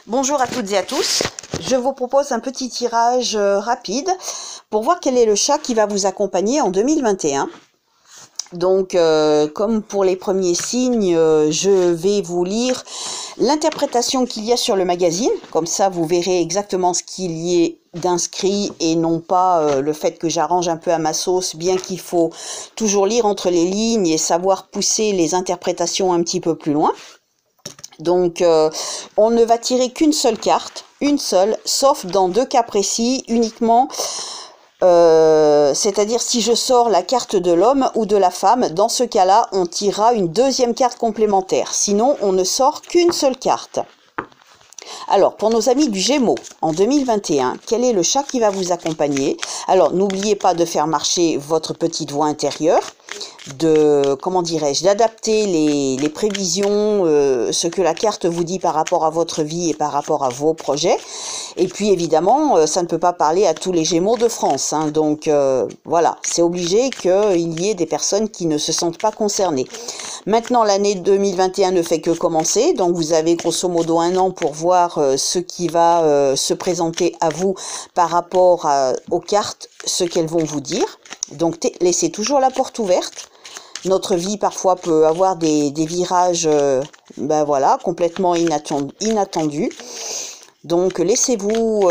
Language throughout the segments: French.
Bonjour à toutes et à tous, je vous propose un petit tirage rapide pour voir quel est le chat qui va vous accompagner en 2021. Donc comme pour les premiers signes, je vais vous lire l'interprétation qu'il y a sur le magazine, comme ça vous verrez exactement ce qu'il y est d'inscrit et non pas le fait que j'arrange un peu à ma sauce, bien qu'il faut toujours lire entre les lignes et savoir pousser les interprétations un petit peu plus loin. Donc, on ne va tirer qu'une seule carte, une seule, sauf dans deux cas précis, uniquement, c'est-à-dire si je sors la carte de l'homme ou de la femme, dans ce cas-là, on tirera une deuxième carte complémentaire. Sinon, on ne sort qu'une seule carte. Alors, pour nos amis du Gémeaux, en 2021, quel est le chat qui va vous accompagner? Alors, n'oubliez pas de faire marcher votre petite voix intérieure, d'adapter les prévisions, ce que la carte vous dit par rapport à votre vie et par rapport à vos projets. Et puis, évidemment, ça ne peut pas parler à tous les Gémeaux de France. Hein, donc, voilà, c'est obligé qu'il y ait des personnes qui ne se sentent pas concernées. Maintenant, l'année 2021 ne fait que commencer, donc vous avez grosso modo un an pour voir ce qui va se présenter à vous par rapport aux cartes, ce qu'elles vont vous dire. Donc, laissez toujours la porte ouverte. Notre vie, parfois, peut avoir des virages complètement inattendus. Donc, laissez-vous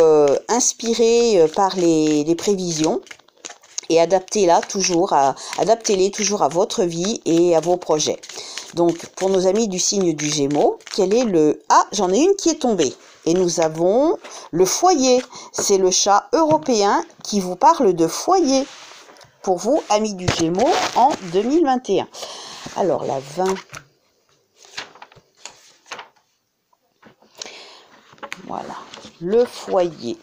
inspirer par les prévisions. Et adaptez-les toujours à votre vie et à vos projets. Donc, pour nos amis du signe du Gémeaux, quel est le... Ah, j'en ai une qui est tombée. Et nous avons le foyer. C'est le chat européen qui vous parle de foyer. Pour vous, amis du Gémeaux, en 2021. Alors, la 20... Voilà, le foyer.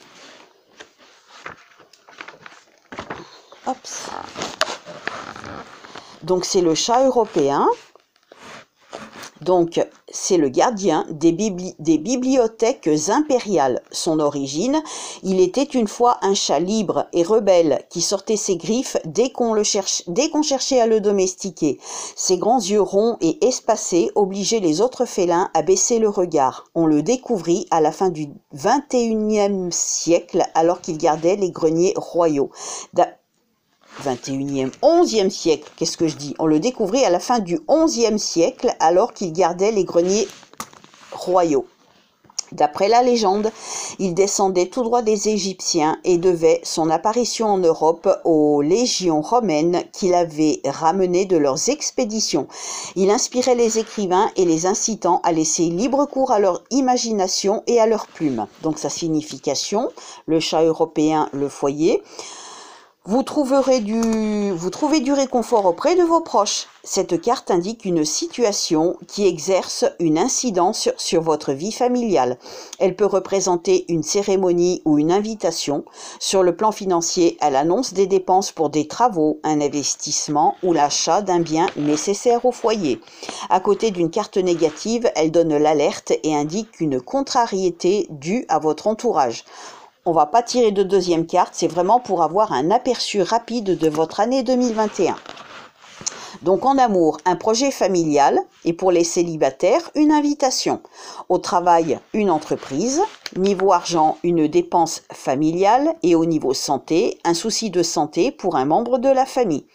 Hop. Donc c'est le chat européen. Donc c'est le gardien des bibliothèques impériales. Son origine, il était une fois un chat libre et rebelle qui sortait ses griffes dès qu'on cherchait à le domestiquer. Ses grands yeux ronds et espacés obligeaient les autres félins à baisser le regard. On le découvrit à la fin du XXIe siècle alors qu'il gardait les greniers royaux. 11e siècle, qu'est-ce que je dis? On le découvrit à la fin du 11e siècle alors qu'il gardait les greniers royaux. D'après la légende, il descendait tout droit des Égyptiens et devait son apparition en Europe aux légions romaines qu'il avait ramenées de leurs expéditions. Il inspirait les écrivains et les incitant à laisser libre cours à leur imagination et à leurs plumes. Donc sa signification, le chat européen, le foyer. Vous trouvez du réconfort auprès de vos proches. Cette carte indique une situation qui exerce une incidence sur votre vie familiale. Elle peut représenter une cérémonie ou une invitation. Sur le plan financier, elle annonce des dépenses pour des travaux, un investissement ou l'achat d'un bien nécessaire au foyer. À côté d'une carte négative, elle donne l'alerte et indique une contrariété due à votre entourage. On ne va pas tirer de deuxième carte, c'est vraiment pour avoir un aperçu rapide de votre année 2021. Donc en amour, un projet familial et pour les célibataires, une invitation. Au travail, une entreprise. Niveau argent, une dépense familiale et au niveau santé, un souci de santé pour un membre de la famille.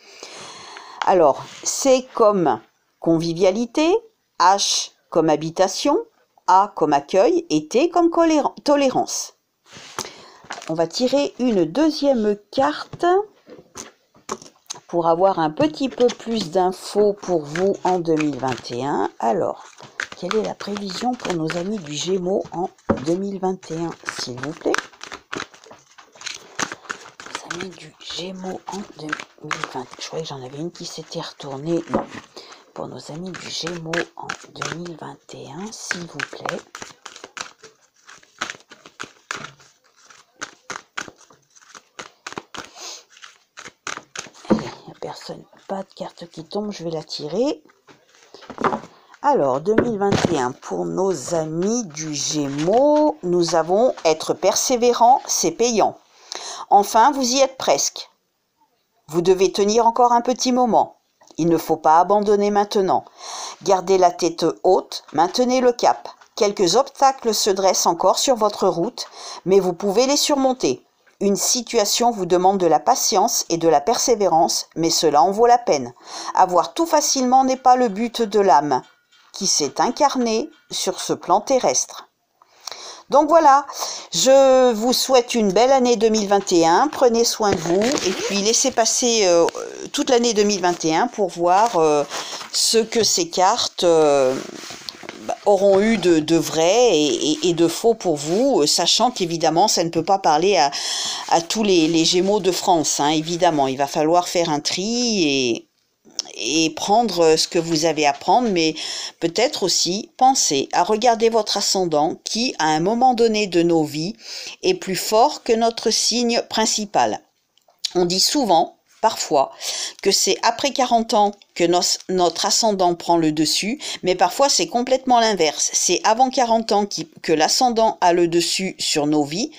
Alors, C comme convivialité, H comme habitation, A comme accueil et T comme tolérance. On va tirer une deuxième carte pour avoir un petit peu plus d'infos pour vous en 2021. Alors, quelle est la prévision pour nos amis du Gémeaux en 2021, s'il vous plaît? Les amis du Gémeaux en 2020. Je croyais que j'en avais une qui s'était retournée. Non. Pour nos amis du Gémeaux en 2021, s'il vous plaît. Personne, pas de carte qui tombe, je vais la tirer. Alors, 2021, pour nos amis du Gémeaux, nous avons être persévérant, c'est payant. Enfin, vous y êtes presque. Vous devez tenir encore un petit moment. Il ne faut pas abandonner maintenant. Gardez la tête haute, maintenez le cap. Quelques obstacles se dressent encore sur votre route, mais vous pouvez les surmonter. Une situation vous demande de la patience et de la persévérance, mais cela en vaut la peine. Avoir tout facilement n'est pas le but de l'âme, qui s'est incarnée sur ce plan terrestre. Donc voilà, je vous souhaite une belle année 2021, prenez soin de vous et puis laissez passer toute l'année 2021 pour voir ce que ces cartes auront eu de vrai et de faux pour vous, sachant qu'évidemment ça ne peut pas parler à tous les Gémeaux de France, hein, évidemment, il va falloir faire un tri et prendre ce que vous avez à prendre, mais peut-être aussi penser à regarder votre ascendant qui, à un moment donné de nos vies, est plus fort que notre signe principal. On dit souvent, parfois, que c'est après 40 ans que notre ascendant prend le dessus, mais parfois c'est complètement l'inverse. C'est avant 40 ans que l'ascendant a le dessus sur nos vies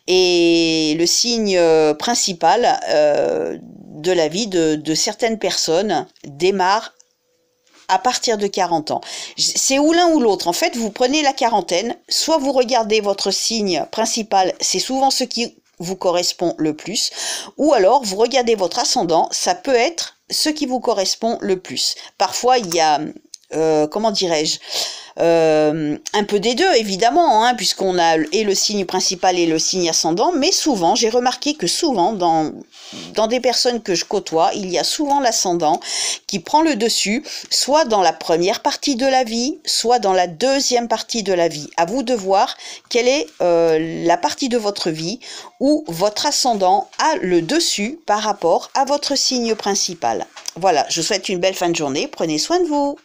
et le signe principal de la vie de certaines personnes démarre à partir de 40 ans. C'est ou l'un ou l'autre. En fait, vous prenez la quarantaine, soit vous regardez votre signe principal, c'est souvent ce qui vous correspond le plus, ou alors vous regardez votre ascendant, ça peut être ce qui vous correspond le plus. Parfois, il y a, comment dirais-je, un peu des deux, évidemment, hein, puisqu'on a et le signe principal et le signe ascendant, mais souvent, j'ai remarqué que souvent, dans des personnes que je côtoie, il y a souvent l'ascendant qui prend le dessus, soit dans la première partie de la vie, soit dans la deuxième partie de la vie. À vous de voir quelle est la partie de votre vie où votre ascendant a le dessus par rapport à votre signe principal. Voilà, je vous souhaite une belle fin de journée, prenez soin de vous.